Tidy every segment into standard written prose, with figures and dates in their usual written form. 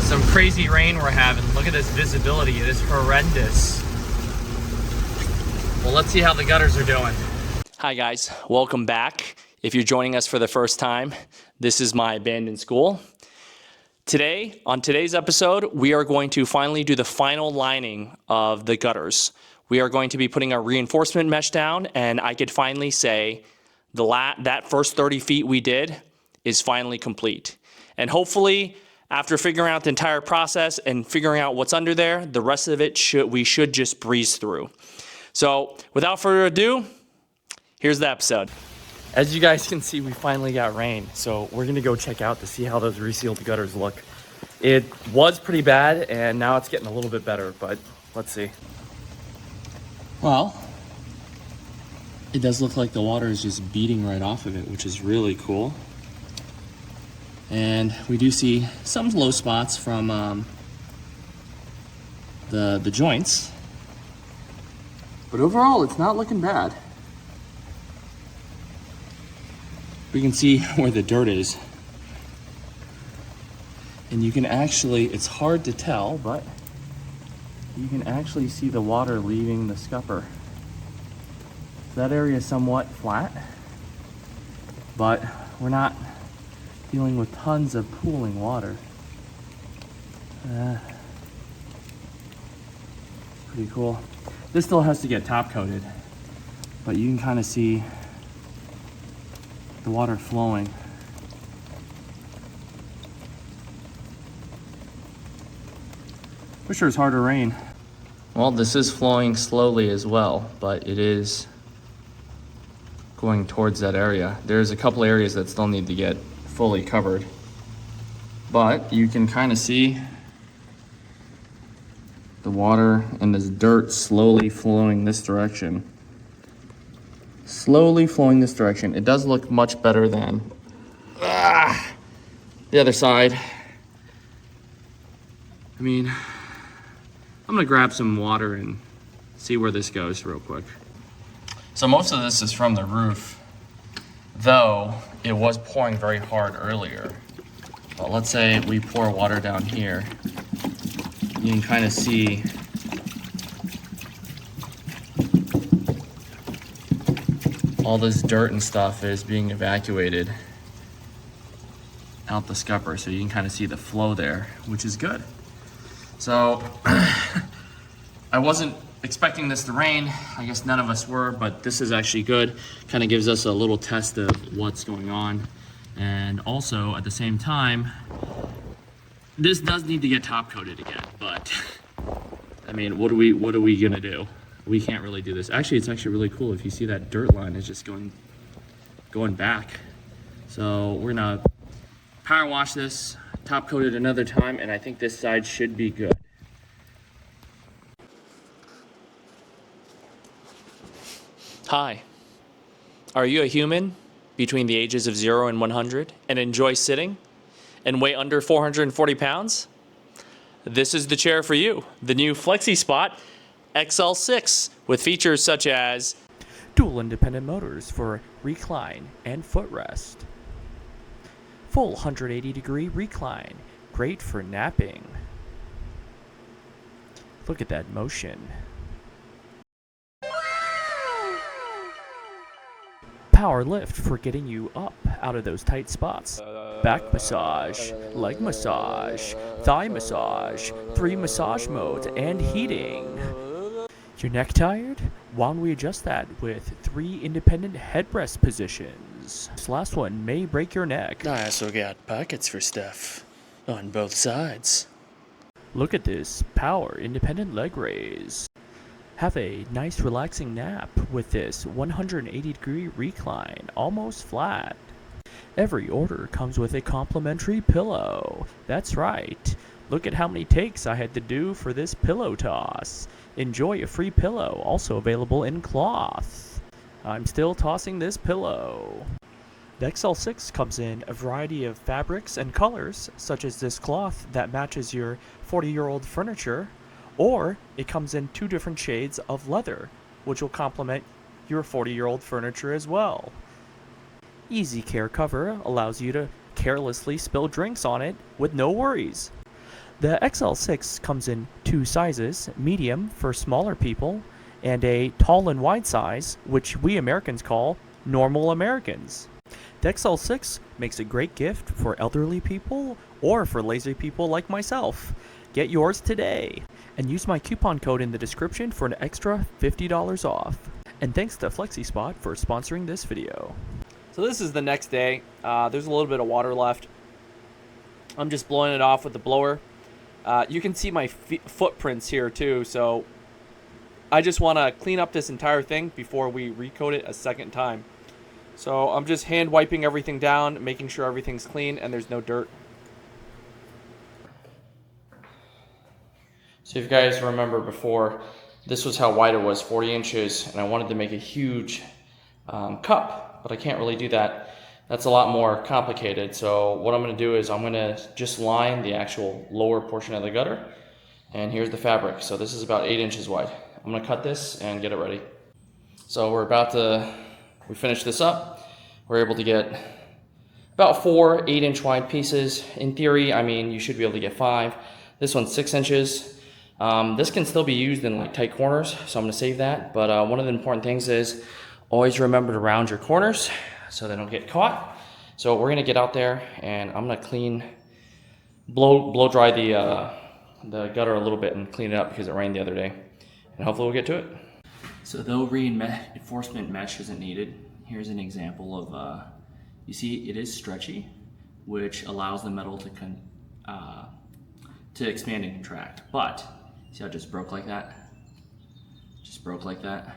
Some crazy rain we're having. Look at this visibility. It is horrendous. Well, let's see how the gutters are doing. Hi guys, welcome back. If you're joining us for the first time, this is my abandoned school. Today, on today's episode, we are going to finally do the final lining of the gutters. We are going to be putting our reinforcement mesh down, and I could finally say that first 30 feet we did is finally complete. And hopefully, after figuring out the entire process and figuring out what's under there, the rest of it we should just breeze through. So, without further ado, here's the episode. As you guys can see, we finally got rain, so we're gonna go check out to see how those resealed gutters look. It was pretty bad, and now it's getting a little bit better, but let's see. Well, it does look like the water is just beating right off of it, which is really cool. And we do see some low spots from the joints, but overall, it's not looking bad. We can see where the dirt is. And you can actually, it's hard to tell, but you can actually see the water leaving the scupper. That area is somewhat flat, but we're not dealing with tons of pooling water. Pretty cool. This still has to get top coated, but you can kind of see the water flowing. For sure it's hard to rain. Well, this is flowing slowly as well, but it is going towards that area. There's a couple areas that still need to get fully covered, but you can kind of see the water and this dirt slowly flowing this direction. Slowly flowing this direction. It does look much better than the other side. I mean, I'm gonna grab some water and see where this goes real quick. So most of this is from the roof, though it was pouring very hard earlier. But let's say we pour water down here. You can kind of see all this dirt and stuff is being evacuated out the scupper, so you can kind of see the flow there, which is good. So I wasn't expecting this to rain. I guess none of us were, but this is actually good. Kind of gives us a little test of what's going on. And also at the same time, this does need to get top coated again, but I mean, what are we gonna do? We can't really do this. Actually, it's actually really cool. If you see that dirt line is just going back. So we're gonna power wash this, top coat it another time, and I think this side should be good. Hi, are you a human between the ages of 0 and 100 and enjoy sitting and weigh under 440 pounds? This is the chair for you. The new Flexispot XL6 with features such as dual independent motors for recline and footrest, full 180-degree recline, great for napping. Look at that motion. Power lift for getting you up out of those tight spots. Back massage, leg massage, thigh massage, 3 massage modes, and heating. Your neck tired? Why don't we adjust that with 3 independent headrest positions? This last one may break your neck. I also got pockets for stuff on both sides. Look at this power independent leg raise. Have a nice relaxing nap with this 180-degree recline, almost flat. Every order comes with a complimentary pillow. That's right. Look at how many takes I had to do for this pillow toss. Enjoy a free pillow, also available in cloth. I'm still tossing this pillow. The XL6 comes in a variety of fabrics and colors, such as this cloth that matches your 40-year-old furniture, or it comes in 2 different shades of leather, which will complement your 40-year-old furniture as well. Easy Care cover allows you to carelessly spill drinks on it with no worries. The XL6 comes in two sizes, medium for smaller people, and a tall and wide size, which we Americans call normal Americans. The XL6 makes a great gift for elderly people or for lazy people like myself. Get yours today and use my coupon code in the description for an extra $50 off. And thanks to Flexispot for sponsoring this video. So this is the next day. There's a little bit of water left. I'm just blowing it off with the blower. You can see my footprints here too, so I just want to clean up this entire thing before we recoat it a second time. So I'm just hand wiping everything down, making sure everything's clean and there's no dirt. So if you guys remember before, this was how wide it was, 40 inches, and I wanted to make a huge cup, but I can't really do that. That's a lot more complicated. So what I'm going to do is I'm going to just line the actual lower portion of the gutter, and here's the fabric. So this is about 8 inches wide. I'm going to cut this and get it ready. So we finished this up. We're able to get about 4 8-inch wide pieces. In theory, I mean, you should be able to get 5. This one's 6 inches. This can still be used in like tight corners, so I'm going to save that. But one of the important things is always remember to round your corners so they don't get caught. So we're going to get out there and I'm going to blow dry the gutter a little bit and clean it up because it rained the other day. And hopefully we'll get to it. So though reinforcement mesh isn't needed, here's an example of, you see it is stretchy, which allows the metal to expand and contract. But see how it just broke like that? Just broke like that.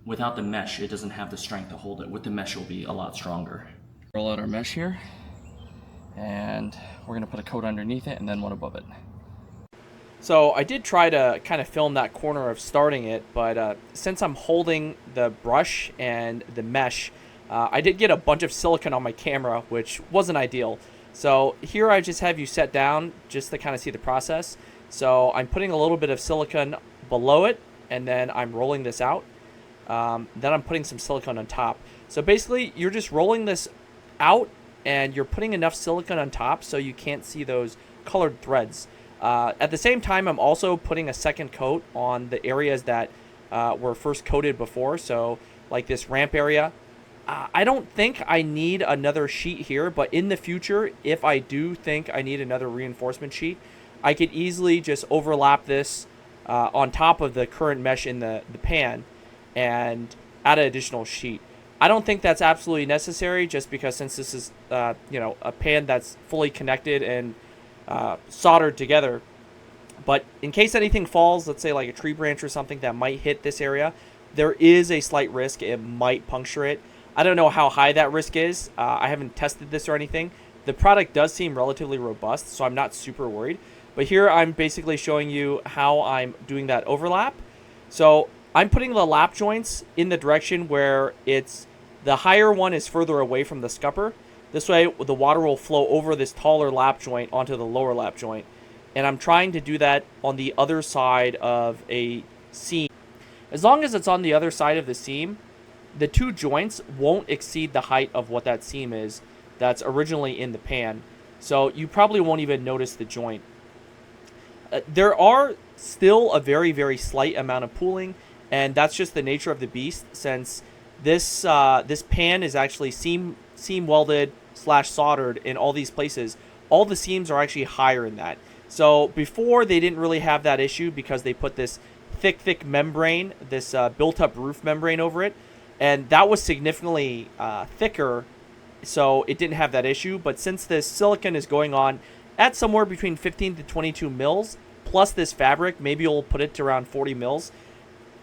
Without the mesh, it doesn't have the strength to hold it. With the mesh, it'll be a lot stronger. Roll out our mesh here, and we're gonna put a coat underneath it and then one above it. So I did try to kind of film that corner of starting it, but since I'm holding the brush and the mesh, I did get a bunch of silicone on my camera, which wasn't ideal. So here I just have you set down just to kind of see the process. So I'm putting a little bit of silicone below it, and then I'm rolling this out. Then I'm putting some silicone on top. So basically, you're just rolling this out, and you're putting enough silicone on top so you can't see those colored threads. At the same time, I'm also putting a second coat on the areas that were first coated before. So like this ramp area. I don't think I need another sheet here, but in the future, if I do think I need another reinforcement sheet, I could easily just overlap this on top of the current mesh in the pan and add an additional sheet. I don't think that's absolutely necessary, just because since this is a pan that's fully connected and soldered together. But in case anything falls, let's say like a tree branch or something that might hit this area, there is a slight risk it might puncture it. I don't know how high that risk is. I haven't tested this or anything. The product does seem relatively robust, so I'm not super worried. But here I'm basically showing you how I'm doing that overlap. So I'm putting the lap joints in the direction where the higher one is further away from the scupper. This way the water will flow over this taller lap joint onto the lower lap joint. And I'm trying to do that on the other side of a seam. As long as it's on the other side of the seam, the two joints won't exceed the height of what that seam is that's originally in the pan. So you probably won't even notice the joint. There are still a very, very slight amount of pooling, and that's just the nature of the beast, since this pan is actually seam welded / soldered in all these places. All the seams are actually higher in that. So before, they didn't really have that issue because they put this thick membrane, this built-up roof membrane over it, and that was significantly thicker, so it didn't have that issue. But since this silicone is going on at somewhere between 15 to 22 mils, plus this fabric, maybe you'll put it to around 40 mils,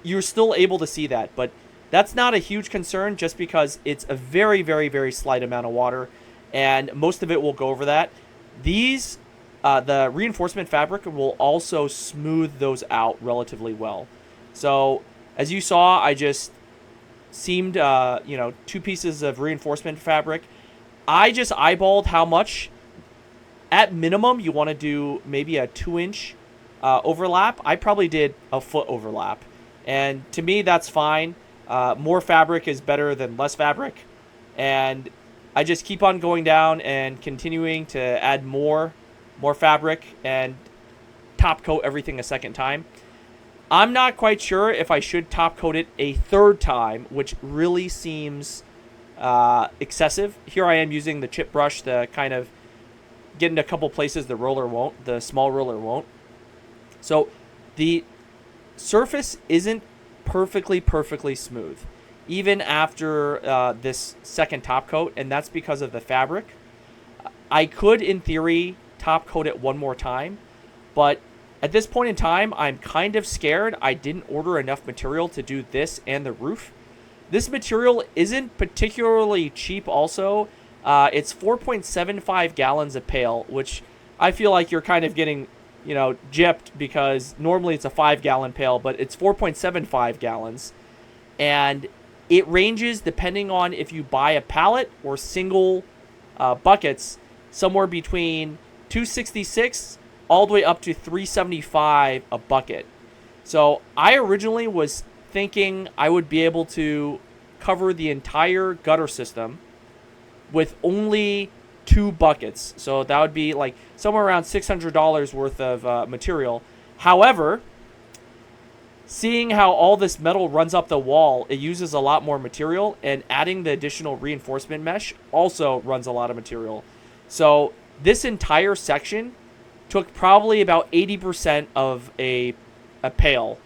you're still able to see that. But that's not a huge concern, just because it's a very, very, very slight amount of water, and most of it will go over that. The reinforcement fabric will also smooth those out relatively well. So as you saw, I just seamed 2 pieces of reinforcement fabric. I just eyeballed how much. At minimum, you want to do maybe a 2-inch overlap. I probably did a foot overlap, and to me that's fine. More fabric is better than less fabric, and I just keep on going down and continuing to add more more fabric, and top coat everything a second time. I'm not quite sure if I should top coat it a third time, which really seems excessive. Here I am using the chip brush to kind of get into a couple places the roller won't, the small roller won't. So the surface isn't perfectly smooth, even after this second top coat, and that's because of the fabric. I could, in theory, top coat it one more time, but at this point in time, I'm kind of scared I didn't order enough material to do this and the roof. This material isn't particularly cheap also. It's 4.75 gallons a pail, which I feel like you're kind of getting, you know, gypped, because normally it's a 5-gallon pail, but it's 4.75 gallons. And it ranges, depending on if you buy a pallet or single buckets, somewhere between $266 all the way up to $375 a bucket. So I originally was thinking I would be able to cover the entire gutter system with only 2 buckets. So that would be like somewhere around $600 worth of material. However, seeing how all this metal runs up the wall, it uses a lot more material, and adding the additional reinforcement mesh also runs a lot of material. So this entire section took probably about 80% of a pail.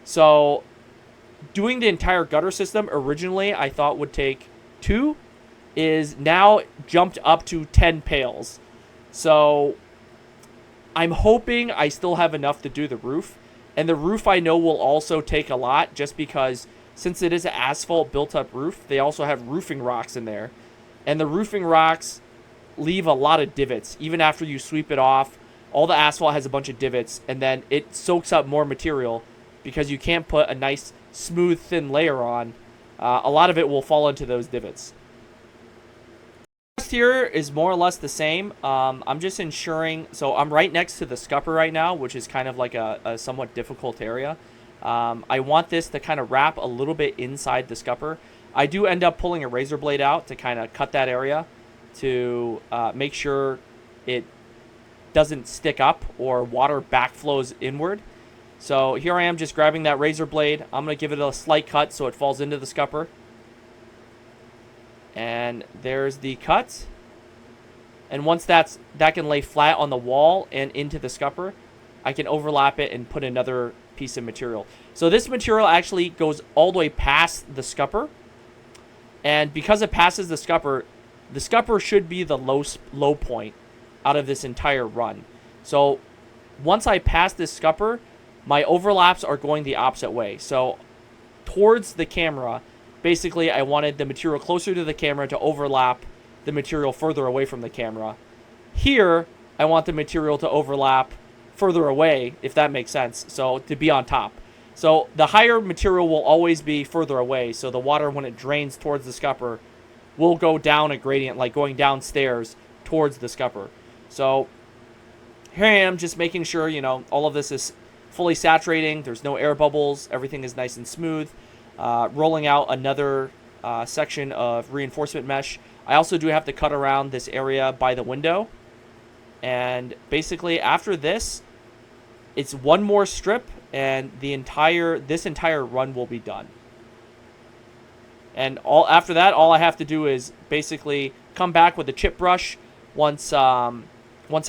So doing the entire gutter system originally I thought would take 2 is now jumped up to 10 pails. So I'm hoping I still have enough to do the roof. And the roof I know will also take a lot, just because since it is an asphalt built up roof, they also have roofing rocks in there. And the roofing rocks leave a lot of divots. Even after you sweep it off, all the asphalt has a bunch of divots, and then it soaks up more material because you can't put a nice smooth thin layer on. A lot of it will fall into those divots. Here is more or less the same. I'm just ensuring, so I'm right next to the scupper right now, which is kind of like a somewhat difficult area. I want this to kind of wrap a little bit inside the scupper. I do end up pulling a razor blade out to kind of cut that area to make sure it doesn't stick up or water backflows inward. So here I am just grabbing that razor blade. I'm going to give it a slight cut so it falls into the scupper. And there's the cut. And once that can lay flat on the wall and into the scupper, I can overlap it and put another piece of material. So this material actually goes all the way past the scupper. And because it passes the scupper should be the low point out of this entire run. So once I pass this scupper, my overlaps are going the opposite way. So towards the camera, basically I wanted the material closer to the camera to overlap the material further away from the camera. Here, I want the material to overlap further away, if that makes sense, so to be on top. So the higher material will always be further away, so the water, when it drains towards the scupper, will go down a gradient, like going downstairs towards the scupper. So here I am just making sure, you know, all of this is fully saturating. There's no air bubbles. Everything is nice and smooth. Rolling out another section of reinforcement mesh. I also do have to cut around this area by the window. And basically after this, it's one more strip and this entire run will be done. And after that, all I have to do is basically come back with a chip brush once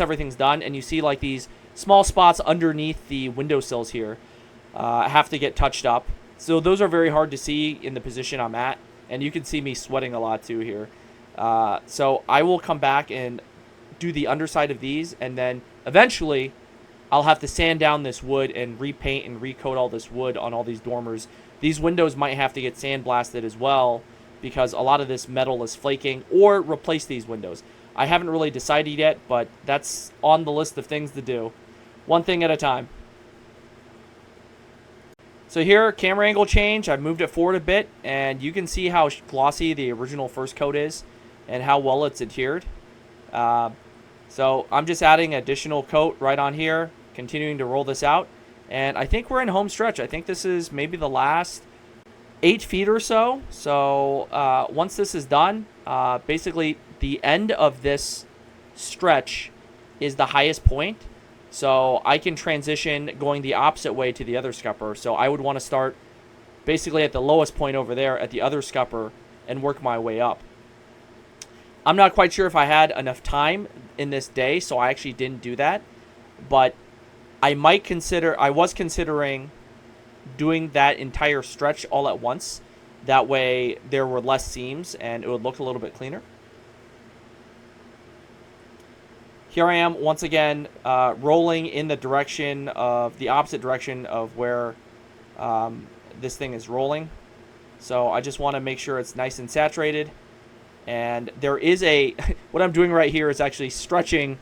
everything's done, and you see like these small spots underneath the windowsills here have to get touched up. So those are very hard to see in the position I'm at, and you can see me sweating a lot too here. So I will come back and do the underside of these, and then eventually I'll have to sand down this wood and repaint and recoat all this wood on all these dormers. These windows might have to get sandblasted as well, because a lot of this metal is flaking, or replace these windows. I haven't really decided yet, but that's on the list of things to do. One thing at a time. So here, camera angle change. I've moved it forward a bit, and you can see how glossy the original first coat is and how well it's adhered. So I'm just adding additional coat right on here, continuing to roll this out. And I think we're in home stretch. I think this is maybe the last 8 feet or so. So once this is done, basically the end of this stretch is the highest point. So I can transition going the opposite way to the other scupper. So I would want to start basically at the lowest point over there at the other scupper and work my way up. I'm not quite sure if I had enough time in this day, so I actually didn't do that. But I was considering doing that entire stretch all at once. That way there were less seams and it would look a little bit cleaner. Here I am once again rolling in the opposite direction of where this thing is rolling. So I just want to make sure it's nice and saturated. And there is what I'm doing right here is actually stretching,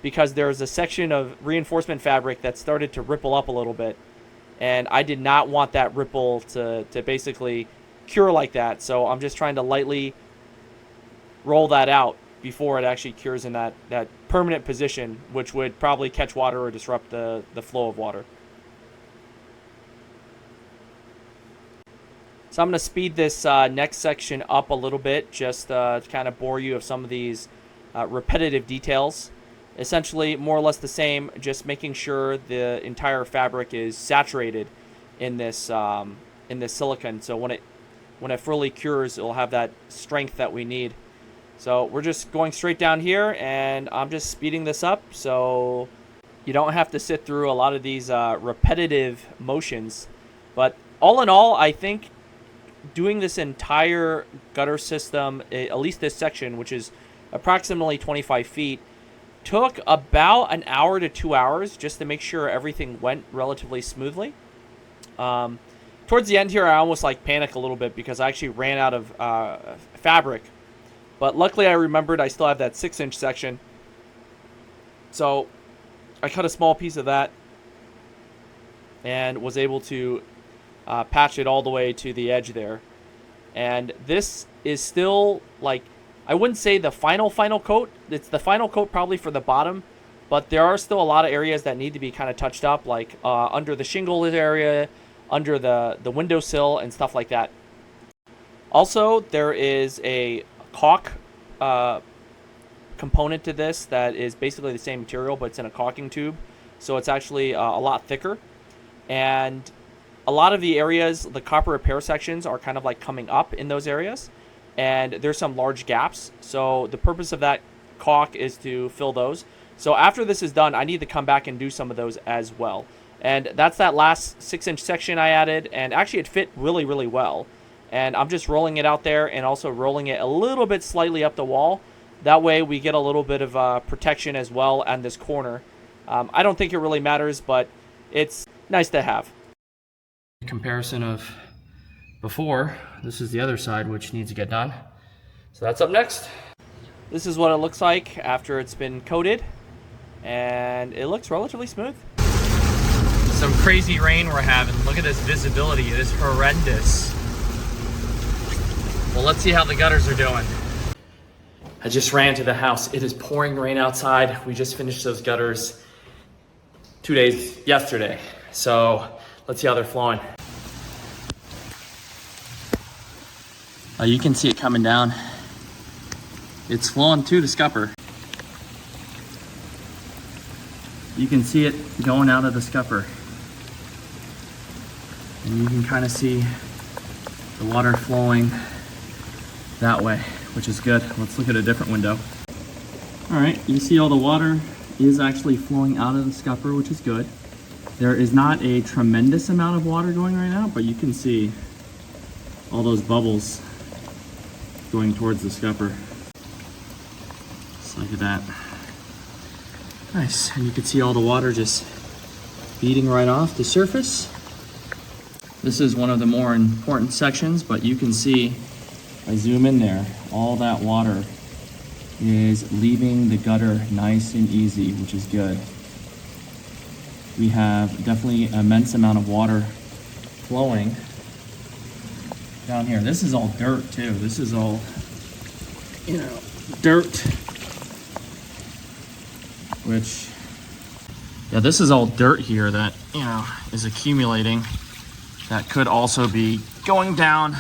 because there's a section of reinforcement fabric that started to ripple up a little bit. And I did not want that ripple to basically cure like that. So I'm just trying to lightly roll that out before it actually cures in that permanent position, which would probably catch water or disrupt the flow of water. So I'm going to speed this next section up a little bit, just to kind of bore you of some of these repetitive details. Essentially, more or less the same, just making sure the entire fabric is saturated in this silicone. So when it fully cures, it'll have that strength that we need. So we're just going straight down here, and I'm just speeding this up so you don't have to sit through a lot of these repetitive motions. But all in all, I think doing this entire gutter system, at least this section, which is approximately 25 feet, took about an hour to 2 hours just to make sure everything went relatively smoothly. Towards the end here, I almost panicked a little bit because I actually ran out of fabric. But luckily I remembered I still have that 6-inch section. So I cut a small piece of that and was able to patch it all the way to the edge there. And this is still, I wouldn't say the final coat. It's the final coat probably for the bottom, but there are still a lot of areas that need to be kind of touched up, like under the shingle area, under the windowsill and stuff like that. Also, there is a caulk component to this that is basically the same material, but it's in a caulking tube, so it's actually a lot thicker. And a lot of the areas, the copper repair sections, are kind of coming up in those areas, and there's some large gaps. So the purpose of that caulk is to fill those. So after this is done, I need to come back and do some of those as well. And that's that last 6-inch section I added, and actually it fit really, really well. And I'm just rolling it out there and also rolling it a little bit slightly up the wall. That way we get a little bit of protection as well on this corner. I don't think it really matters, but it's nice to have. Comparison of before. This is the other side, which needs to get done. So that's up next. This is what it looks like after it's been coated, and it looks relatively smooth. Some crazy rain we're having. Look at this visibility. It is horrendous. Well, let's see how the gutters are doing. I just ran to the house. It is pouring rain outside. We just finished those gutters 2 days yesterday. So let's see how they're flowing. You can see it coming down. It's flowing to the scupper. You can see it going out of the scupper. And you can kind of see the water flowing that way, which is good. Let's look at a different window. All right, you see all the water is actually flowing out of the scupper, which is good. There is not a tremendous amount of water going right now, but you can see all those bubbles going towards the scupper. Just look at that. Nice, and you can see all the water just beating right off the surface. This is one of the more important sections, but you can see, if I zoom in there, all that water is leaving the gutter nice and easy, which is good. We have definitely an immense amount of water flowing down here. This is all dirt too. This is all, dirt. This is all dirt here that, is accumulating. That could also be going down,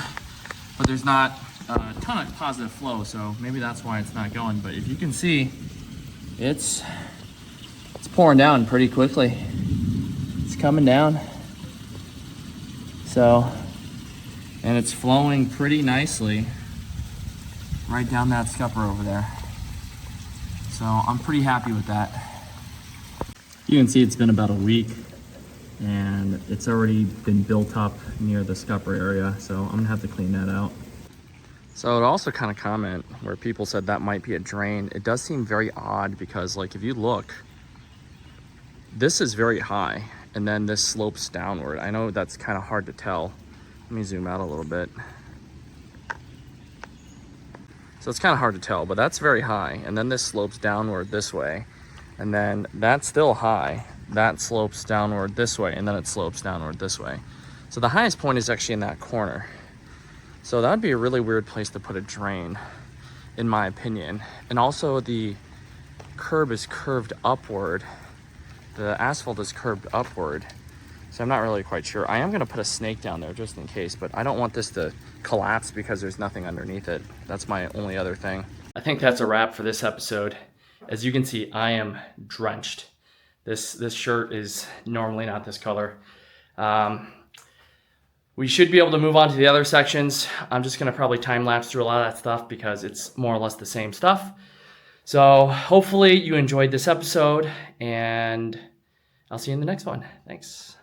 but there's not a ton of positive flow, so maybe that's why it's not going. But if you can see, it's It's pouring down pretty quickly. It's coming down. So, and it's flowing pretty nicely right down that scupper over there. So I'm pretty happy with that. You can see it's been about a week and it's already been built up near the scupper area. So I'm gonna have to clean that out. So I'd also kind of comment where people said that might be a drain. It does seem very odd because like if you look, this is very high and then this slopes downward. I know that's kind of hard to tell. Let me zoom out a little bit. So it's kind of hard to tell, but that's very high. And then this slopes downward this way. And then that's still high. That slopes downward this way, and then it slopes downward this way. So the highest point is actually in that corner. So that would be a really weird place to put a drain, in my opinion. And also the curb is curved upward. The asphalt is curved upward. So I'm not really quite sure. I am gonna put a snake down there just in case, but I don't want this to collapse because there's nothing underneath it. That's my only other thing. I think that's a wrap for this episode. As you can see, I am drenched. This shirt is normally not this color. We should be able to move on to the other sections. I'm just gonna probably time lapse through a lot of that stuff because it's more or less the same stuff. So hopefully you enjoyed this episode and I'll see you in the next one. Thanks.